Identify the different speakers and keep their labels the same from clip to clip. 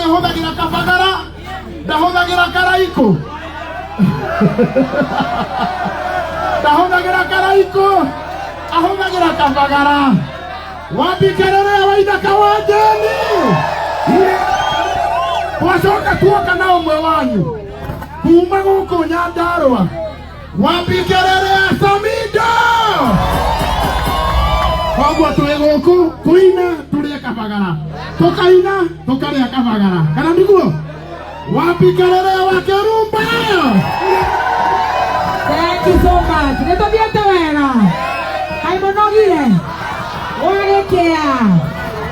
Speaker 1: ahũthagĩra kabagara ndahũthagĩra karaiko ndahũthagĩra karaiko ahũthagĩra kabagara wambikĩrĩrĩa wa ithaka wa Jeni twacoka tuoka na ũmwe wanyu kuma gũkũ Nyandarũa wambikĩrĩrĩa Samido koguo twĩ gũkũ kũina tũrĩe kabagara tũkaina tũkarĩa kabagara kana nĩguo wambikĩrĩrĩa wa Kĩrumba.
Speaker 2: Thank you so much. Nĩtũthiĩte wega kaĩ mũnogire wagĩkĩa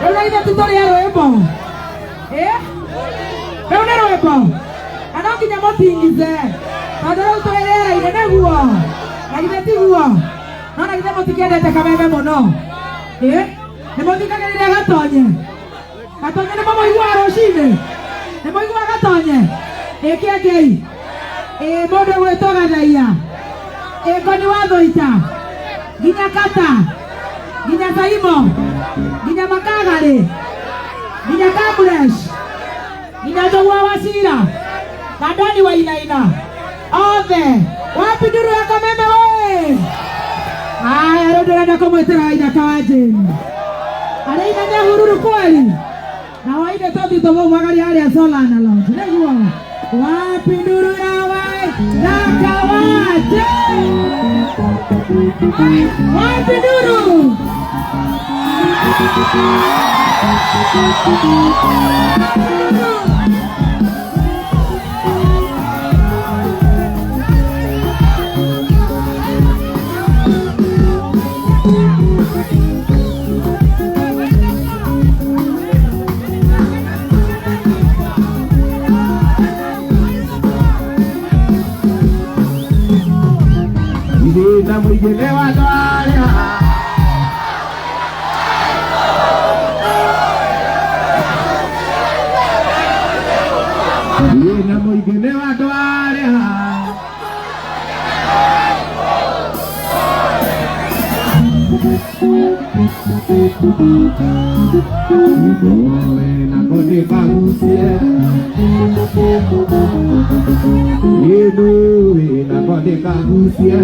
Speaker 2: rĩu na ithe tũtũrĩe rwĩmbo rĩu nĩ rwĩmbo na no nginya mũtingize tondũ rĩu twĩ rĩera-inĩ nĩguo na githĩ tiguo no na githĩ mũtikĩendete kameme mũno nĩmũthikagĩrĩria Gatonye nĩ mũiguaga rũcinĩ nĩ mũiguaga Gatonye kĩengei mũndũ gwĩtwo Gathaia Ngoni wa Thũita nginya Kata nginya Saimo nginya Makagari nginya Kamburesh nginya Njogua wa Cira na Dani wa Inaina othe wapi nduru ya kameme we aya rĩu ndĩrenda kũmwĩtĩra ithaka wa Jeni arĩa ina nĩ hururu kweli na waide tũthiĩ tũmũmagaria harĩa Solana Lounge nĩguo wapi nduru ya ithaka wa Jeni wapi nduru
Speaker 1: na mwingine wa Ndwaria na mwingine wa Ndwaria na kodi kagusie na kodi kagusie Uina, kodi kagusie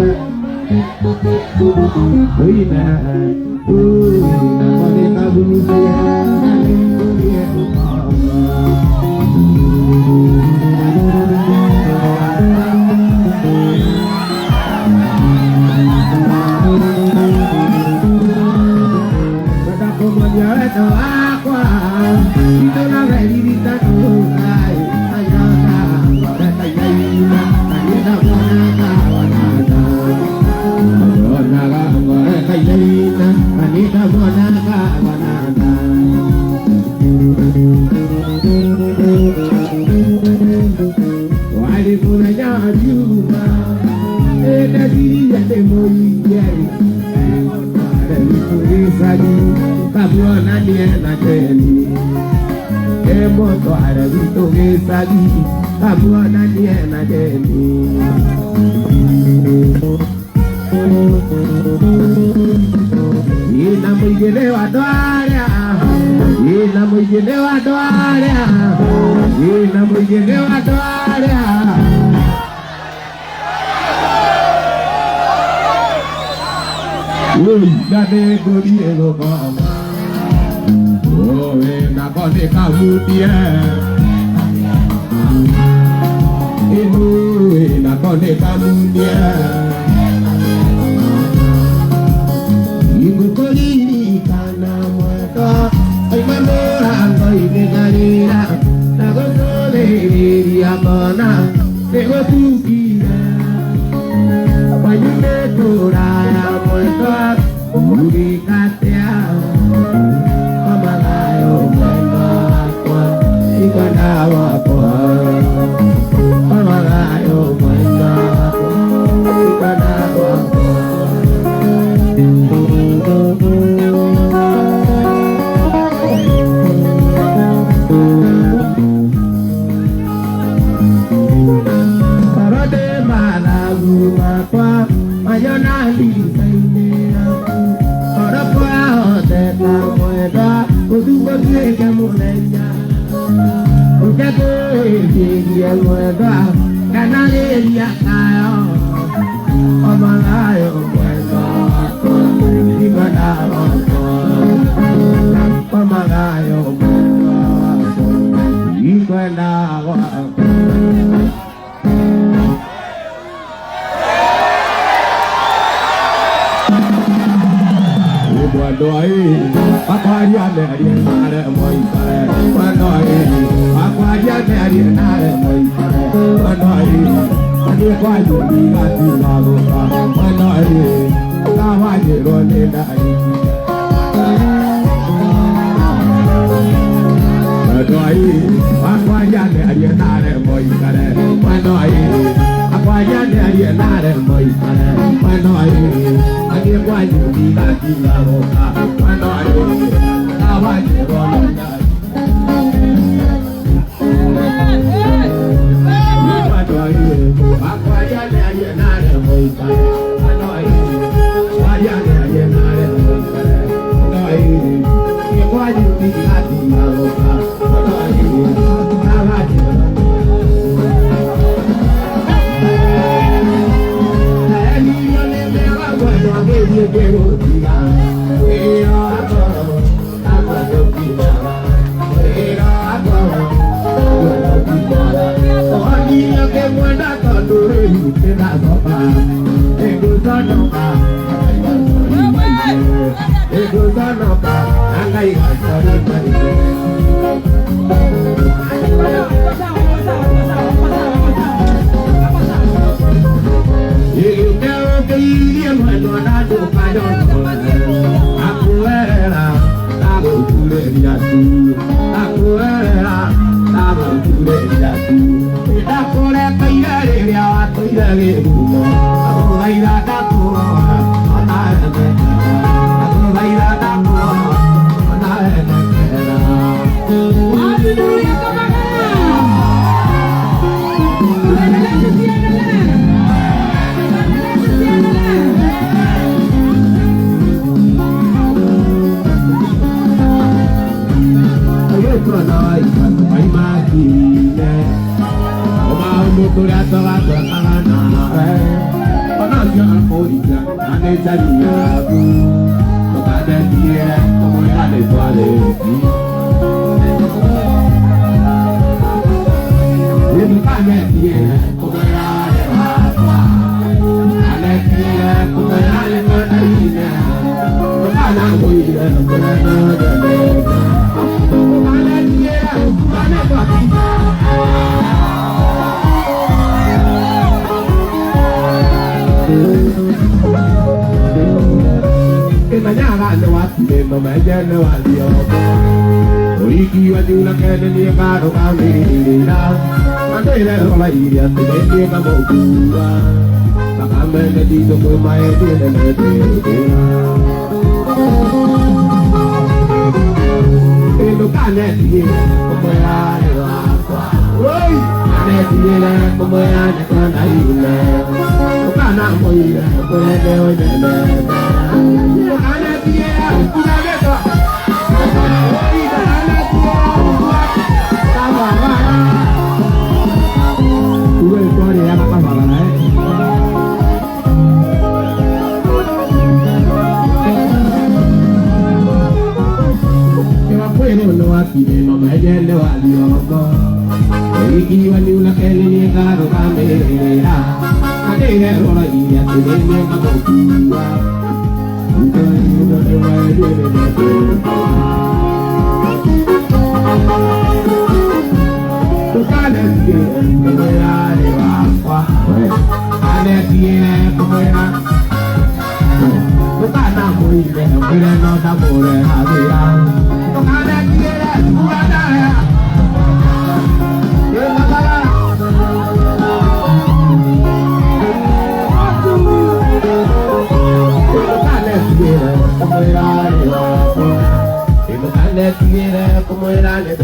Speaker 3: Como era de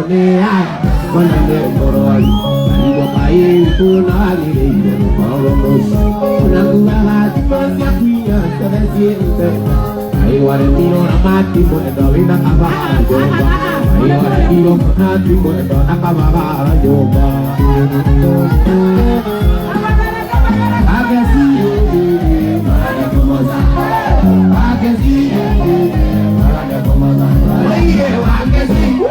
Speaker 3: Monea, Monane Moroi, Pai, Punali, Moros, Naguala, Timonia, Tadasiente. I want to be on a mati, but I don't have a yoga. I want to be on a mati, but I don't have a yoga. I can see you, I can see you, I can see you.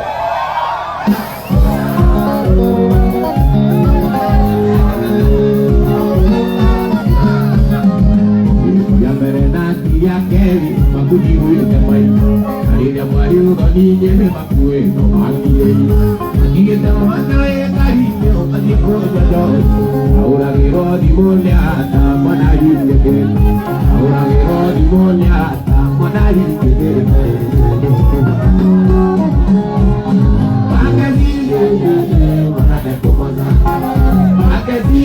Speaker 3: Ya keri makudi huyu kemai kari ya mwari ukani nyeme makue no makie makie tamana ya kari yo kani koja jo aura gero di monya ta manari kete aura gero di monya ta manari kete magadi mana ko maza magadi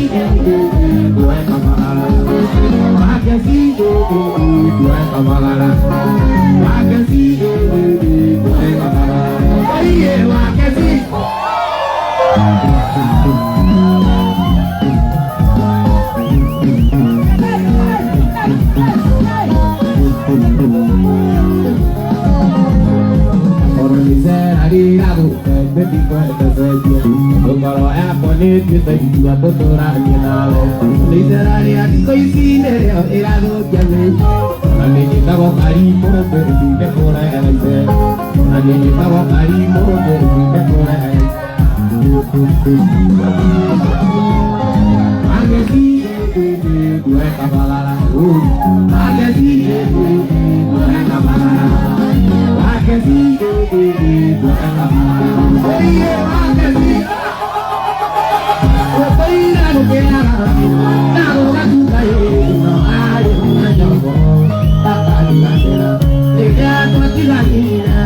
Speaker 3: dua kamala magadi dua kamala magadi dua kamala iye magadi orang bisa hari Rabu jadi pada saja kalau apa nih kita juga betul kita literari hati kau isi deh era do jalan nanti kita mau kari mau pergi ke Korea aja nanti kita mau kari mau pergi ke Korea magasi gue kapalara magasi gue kapalara magasi gue kapalara iya magasi Opeira no pera, nago kakuka no ayo najogo, takali natera, ega tuati lakina,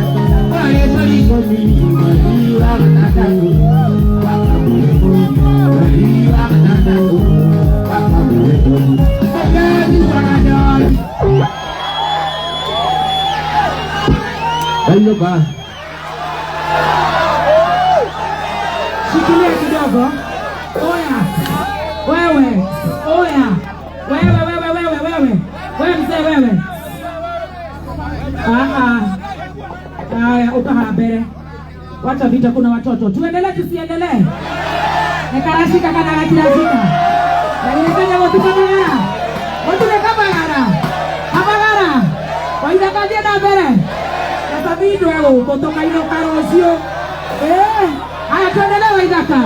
Speaker 3: pare pari komi, mariwa nataku, wakamueko, mariwa nataku, wakamueko, agadi wanajoi. Ayo ba?
Speaker 2: Shikilia kidogo. Oya, wewe, oya, wewe mzee wewe. Haya, ukaha mbele. Wacha vita, kuna watoto. Tuendelee tusiendelee? Nekarashika kana nakirashika. Nalifanya watu kabagara. Watu ne kabagara. Kabagara. Waida kaje na mbele. Sasa vitu wewe kutoka ino karosio. Haya tuendelee Waidaka.